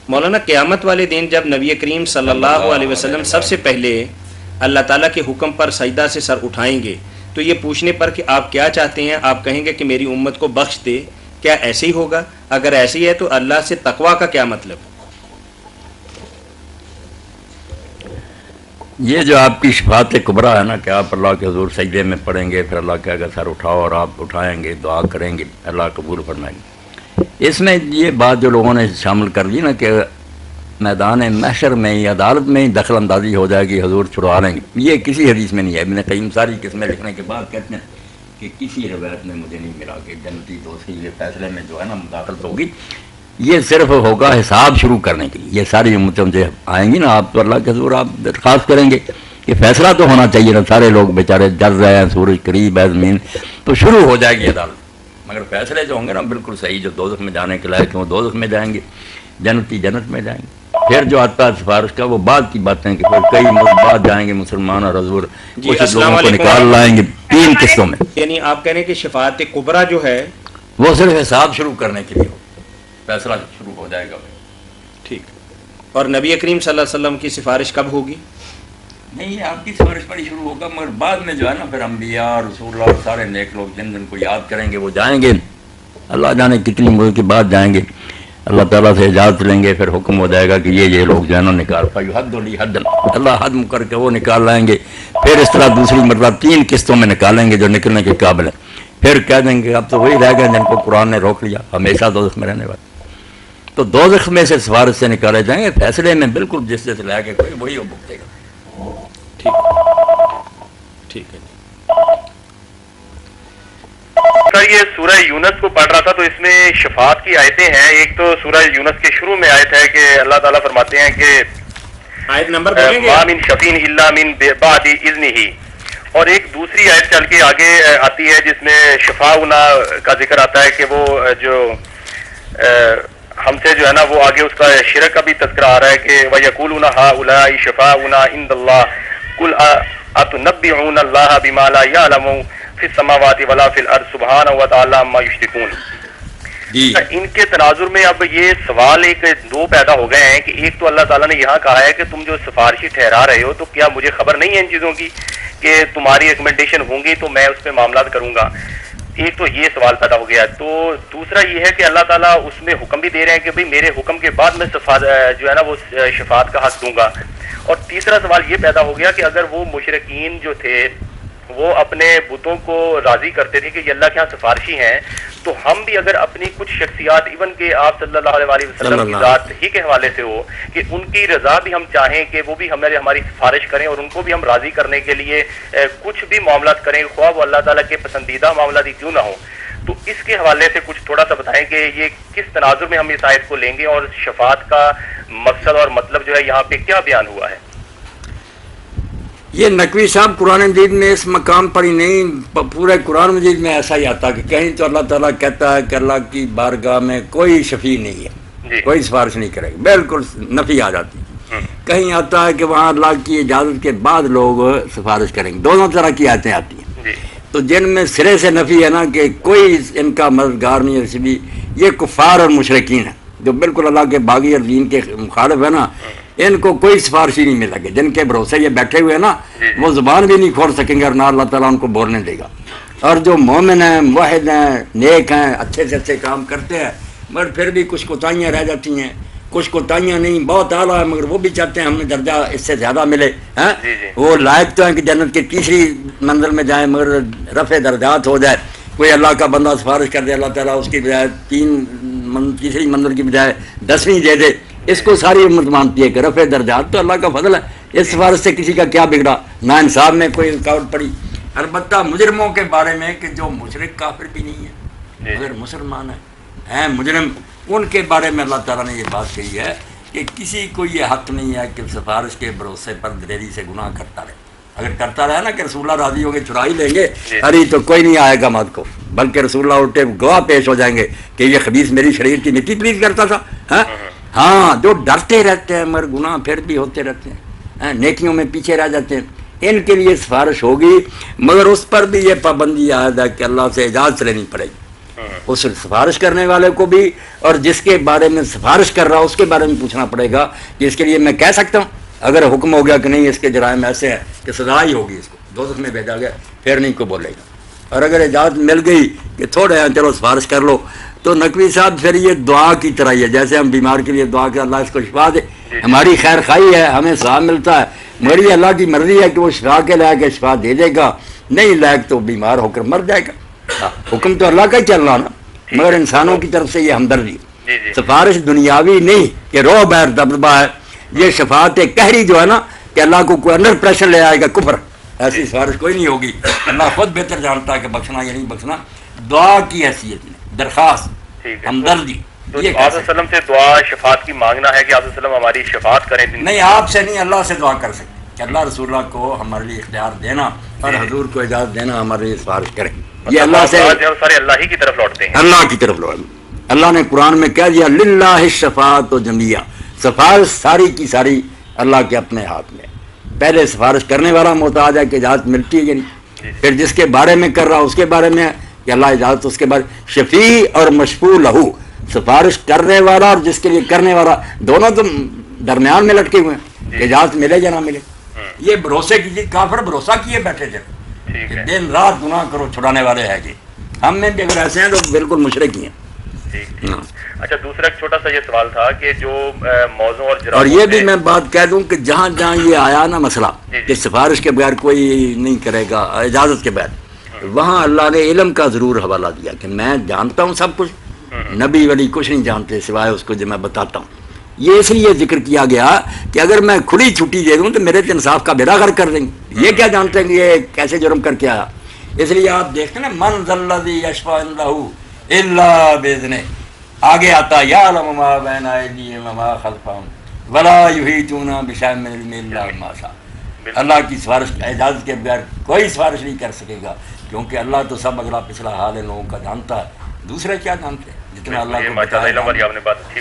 مولانا قیامت والے دن جب نبی کریم صلی اللہ علیہ وسلم سب سے پہلے اللہ تعالیٰ کے حکم پر سجدہ سے سر اٹھائیں گے تو یہ پوچھنے پر کہ آپ کیا چاہتے ہیں آپ کہیں گے کہ میری امت کو بخش دے، کیا ایسے ہی ہوگا؟ اگر ایسے ہی ہے تو اللہ سے تقویٰ کا کیا مطلب؟ یہ جو آپ کی شفاعت کبریٰ ہے نا کہ آپ اللہ کے حضور سجدے میں پڑھیں گے، پھر اللہ کہے گا سر اٹھاؤ، اور آپ اٹھائیں گے، دعا کریں گے، اللہ قبول فرمائیں گے۔ اس میں یہ بات جو لوگوں نے شامل کر دی نا کہ میدان محشر میں ہی، عدالت میں ہی دخل اندازی ہو جائے گی، حضور چھڑوا لیں گے، یہ کسی حدیث میں نہیں ہے۔ ابن قیم ساری قسمیں لکھنے کے بعد کہتے ہیں کہ کسی روایت میں مجھے نہیں ملا کہ جنتی دوسری یہ فیصلے میں جو ہے نا مداخلت ہوگی، یہ صرف ہوگا حساب شروع کرنے کے لیے۔ یہ ساری امتیں جو آئیں گی نا، آپ تو اللہ کے حضور آپ درخواست کریں گے کہ فیصلہ تو ہونا چاہیے نا، سارے لوگ بیچارے جل رہے ہیں، سورج قریب ہے زمین، تو شروع ہو جائے گی عدالت، مگر فیصلے جو ہوں گے نا بالکل صحیح، جو دوزخ میں جانے کے لائق ہیں وہ دوزخ میں جائیں گے، جنتی جنت میں جائیں گے۔ پھر جو آتا ہے سفارش کا وہ بعد کی باتیں کہ پھر کئی بعد جائیں گے مسلمان اور حضور کچھ لوگوں کو نکال لائیں گے 3 قسطوں میں۔ یعنی آپ کہہ رہے ہیں کہ شفاعت کبریٰ جو ہے وہ صرف حساب شروع کرنے کے لیے ہو، فیصلہ شروع ہو جائے گا۔ ٹھیک، اور نبی کریم صلی اللہ علیہ وسلم کی سفارش کب ہوگی؟ نہیں، آپ کی سفارش پر ہی شروع ہوگا، مگر بعد میں جو ہے نا پھر انبیاء رسول اللہ اور سارے نیک لوگ جن جن کو یاد کریں گے وہ جائیں گے، اللہ جانے کتنی مدت کے بعد جائیں گے، اللہ تعالیٰ سے اجازت لیں گے، پھر حکم ہو جائے گا کہ یہ لوگ جو ہے نا نکال پائے، حد لی حد، اللہ حد کر کے وہ نکال لائیں گے، پھر اس طرح دوسری مرتبہ 3 قسطوں میں نکالیں گے جو نکلنے کے قابل ہیں، پھر کہہ دیں گے اب تو وہی رہ گئے جن کو قرآن نے روک لیا، ہمیشہ دوزخ میں رہنے والے، تو دوزخ میں سے سفارش سے نکالے جائیں گے، فیصلے میں بالکل جس سے لے کے کوئی وہی بھگتے گا۔ ٹھیک ٹھیک ہے۔ سر یہ سورہ یونس کو پڑھ رہا تھا تو اس میں شفاعت کی آیتیں ہیں، ایک تو سورہ یونس کے شروع میں آیت ہے کہ اللہ تعالیٰ فرماتے ہیں کہ آیت نمبر بولیں گے؟ ما من شفیع الا من بعد اذنہ، اور ایک دوسری آیت چل کے آگے آتی ہے جس میں شفاعنا کا ذکر آتا ہے کہ وہ جو ہم سے جو ہے نا وہ آگے اس کا شرک کا بھی تذکرہ آ رہا ہے کہ وَيَقُولُونَ هَؤُلَاءِ شَفَاعُنَا عِندَ اللَّهِ قُلْ أَتُنَبِّئُونَ اللَّهَ بِمَا لَا يَعْلَمُ فِي السَّمَاوَاتِ وَلَا فِي الْأَرْضِ سُبْحَانَهُ وَتَعَالَىٰ عَمَّا يُشْرِكُونَ۔ ان کے تناظر میں اب یہ سوال ایک دو پیدا ہو گئے ہیں کہ ایک تو اللہ تعالیٰ نے یہاں کہا ہے کہ تم جو سفارشی ٹھہرا رہے ہو تو کیا مجھے خبر نہیں ہے ان چیزوں کی کہ تمہاری ریکمنڈیشن ہوں گی تو میں اس پہ معاملات کروں گا، ایک تو یہ سوال پیدا ہو گیا۔ تو دوسرا یہ ہے کہ اللہ تعالیٰ اس میں حکم بھی دے رہے ہیں کہ بھئی میرے حکم کے بعد میں جو ہے نا وہ شفاعت کا حق دوں گا، اور تیسرا سوال یہ پیدا ہو گیا کہ اگر وہ مشرکین جو تھے وہ اپنے بتوں کو راضی کرتے تھے کہ یہ اللہ کے ہاں سفارشی ہیں، تو ہم بھی اگر اپنی کچھ شخصیات ایون کہ آپ صلی اللہ علیہ وسلم کی ذات ہی کے حوالے سے ہو کہ ان کی رضا بھی ہم چاہیں کہ وہ بھی ہماری سفارش کریں اور ان کو بھی ہم راضی کرنے کے لیے کچھ بھی معاملات کریں، خواہ وہ اللہ تعالیٰ کے پسندیدہ معاملات ہی کیوں نہ ہو، تو اس کے حوالے سے کچھ تھوڑا سا بتائیں کہ یہ کس تناظر میں ہم اس آیت کو لیں گے اور شفاعت کا مقصد اور مطلب جو ہے یہاں پہ کیا بیان ہوا ہے؟ یہ نقوی صاحب قرآن مجید میں اس مقام پر ہی نہیں، پورے قرآن مجید میں ایسا ہی آتا کہ کہیں تو اللہ تعالیٰ کہتا ہے کہ اللہ کی بارگاہ میں کوئی شفیع نہیں ہے، کوئی سفارش نہیں کرے گا، بالکل نفی آ جاتی ہے۔ کہیں آتا ہے کہ وہاں اللہ کی اجازت کے بعد لوگ سفارش کریں گے، دونوں طرح کی آیتیں آتی ہیں۔ تو جن میں سرے سے نفی ہے نا کہ کوئی ان کا مددگار نہیں ہے، بھی یہ کفار اور مشرکین ہیں جو بالکل اللہ کے باغی اور دین کے مخالف ہے نا، ان کو کوئی سفارشی نہیں ملے گی، جن کے بھروسے یہ بیٹھے ہوئے نا وہ زبان بھی نہیں کھول سکیں گے اور نہ اللہ تعالیٰ ان کو بولنے دے گا۔ اور جو مومن ہیں، موحد ہیں، نیک ہیں، اچھے سے اچھے کام کرتے ہیں، مگر پھر بھی کچھ کوتاہیاں رہ جاتی ہیں، کچھ کوتاہیاں نہیں بہت اعلیٰ ہے مگر وہ بھی چاہتے ہیں ہمیں درجہ اس سے زیادہ ملے، ہیں وہ لائق تو ہیں کہ جنت کی تیسری منزل میں جائیں مگر رفع درجات ہو جائے، کوئی اللہ کا بندہ سفارش کر دے اللہ تعالیٰ اس کی بجائے تیسری منزل کی بجائے 10ویں دے دے، اس کو ساری امت مانتی ہے کہ رفع درجات تو اللہ کا فضل ہے، اس سفارش سے کسی کا کیا بگڑا، نا انصاف میں کوئی رکاوٹ پڑی۔ البتہ مجرموں کے بارے میں کہ جو مشرک کافر بھی نہیں ہے مگر مسلمان ہیں مجرم، ان کے بارے میں اللہ تعالیٰ نے یہ بات کہی ہے کہ کسی کو یہ حق نہیں ہے کہ سفارش کے بھروسے پر دلیری سے گناہ کرتا رہے، اگر کرتا رہا نا کہ رسول اللہ راضی ہوں گے چھڑا ہی لیں گے، ارے تو کوئی نہیں آئے گا مات کو، بلکہ رسول اللہ اٹھے گواہ پیش ہو جائیں گے کہ یہ خبیث میری شریر کی مٹی پلیز کرتا تھا۔ ہاں جو ڈرتے رہتے ہیں مگر گناہ پھر بھی ہوتے رہتے ہیں، نیکیوں میں پیچھے رہ جاتے ہیں، ان کے لیے سفارش ہوگی، مگر اس پر بھی یہ پابندی عائد ہے کہ اللہ سے اجازت لینی پڑے گی۔ اس سفارش کرنے والے کو بھی اور جس کے بارے میں سفارش کر رہا اس کے بارے میں پوچھنا پڑے گا کہ اس کے لیے میں کہہ سکتا ہوں اگر حکم ہو گیا کہ نہیں اس کے جرائم ایسے ہیں کہ سزا ہی ہوگی اس کو دوزخ میں بھیجا گیا پھر نہیں کو بولے گا. اور اگر اجازت مل گئی کہ تھوڑے ہیں چلو سفارش کر لو تو نقوی صاحب پھر یہ دعا کی طرح ہی ہے جیسے ہم بیمار کے لیے دعا کہ اللہ اس کو شفا دے ہماری خیر خواہی ہے ہمیں ثواب ملتا ہے میری اللہ کی مرضی ہے کہ وہ شفا کے لائق کے شفا دے دے گا نہیں لائق تو بیمار ہو کر مر جائے گا. حکم تو اللہ کا ہی چل رہا نا مگر انسانوں کی طرف سے یہ ہمدردی سفارش دنیاوی نہیں کہ رو بیر دبدبا ہے یہ شفاعت قہری جو ہے نا کہ اللہ کو کوئی انڈر پریشر لے آئے گا کفر ایسی سفارش کوئی نہیں ہوگی. اللہ خود بہتر جانتا ہے کہ بخشنا یا نہیں بخشنا دعا کی حیثیت میں درخواست ہمدردی یہ آپ وسلم سے دعا شفاعت کی مانگنا ہے کہ آپ وسلم ہماری شفاعت کریں نہیں آپ سے نہیں اللہ سے دعا کر سکتے کہ اللہ رسول اللہ کو ہمارے لیے اختیار دینا اور حضور کو اجازت دینا ہمارے لیے سفارش کریں یہ اللہ سے سارے اللہ ہی کی طرف لوٹتے ہیں اللہ کی طرف لوٹ اللہ نے قرآن میں کہہ دیا للہ الشفاعۃ جمیعا سفارش ساری کی ساری اللہ کے اپنے ہاتھ میں پہلے سفارش کرنے والا محتاج ہے کہ اجازت ملتی ہے کہ نہیں پھر جس کے بارے میں کر رہا اس کے بارے میں کہ اللہ اجازت اس کے بارے شفیع اور مشفوع لہو سفارش کرنے والا اور جس کے لیے کرنے والا دونوں تو درمیان میں لٹکے ہوئے ہیں اجازت ملے یا نہ ملے یہ بھروسے کی چیز کافر بھروسہ کیے بیٹھے تھے کہ دن رات گناہ کرو چھڑانے والے ہیں جی ہم میں بھی اگر ایسے ہیں تو بالکل مشرک ہی ہیں. اچھا دوسرا ایک چھوٹا سا یہ سوال تھا کہ جو موضوع اور یہ بھی میں بات کہہ دوں کہ جہاں جہاں یہ آیا نا مسئلہ کہ سفارش کے بغیر کوئی نہیں کرے گا اجازت کے بغیر وہاں اللہ نے علم کا ضرور حوالہ دیا کہ میں جانتا ہوں سب کچھ نبی ولی کچھ نہیں جانتے سوائے اس کو جو میں بتاتا ہوں. یہ اس لیے ذکر کیا گیا کہ اگر میں کھلی چھٹی دے دوں تو میرے تو انصاف کا بیڑا غرق کر دیں گے یہ کیا جانتے ہیں کہ یہ کیسے جرم کر کے آیا. اس لیے آپ دیکھتے ہیں من ذا الذی یشفع عنده الا باذنہ آگے آتا یعلم ما بین ایدیہم وما خلفہم ولا یحیطون بشیء من علمہ الا بما شاء. اللہ کی سفارش اجازت کے بغیر کوئی سفارش نہیں کر سکے گا کیونکہ اللہ تو سب اگلا پچھلا حال ان لوگوں کا جانتا ہے دوسرے کیا جانتے ہیں جتنا اللہ کو بتایا.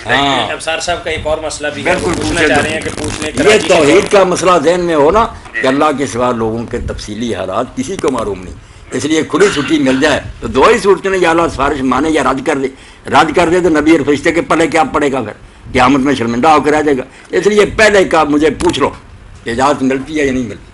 ہاں ابصار صاحب کا ایک اور مسئلہ بھی بالکل پوچھنا چاہ رہے ہیں کہ پوچھنے یہ توحید کا مسئلہ ذہن میں ہونا کہ اللہ کے سوا لوگوں کے تفصیلی حالات کسی کو معلوم نہیں اس لیے کھلی چھٹی مل جائے تو دو ہی صورتیں یا اللہ سفارش مانے یا رد کر دے تو نبی اور فرشتے کے پلے کیا پڑے گا پھر قیامت میں شرمندہ ہو کر رہ جائے گا. اس لیے پہلے کا مجھے پوچھ لو کہ اجازت ملتی ہے یا نہیں ملتی.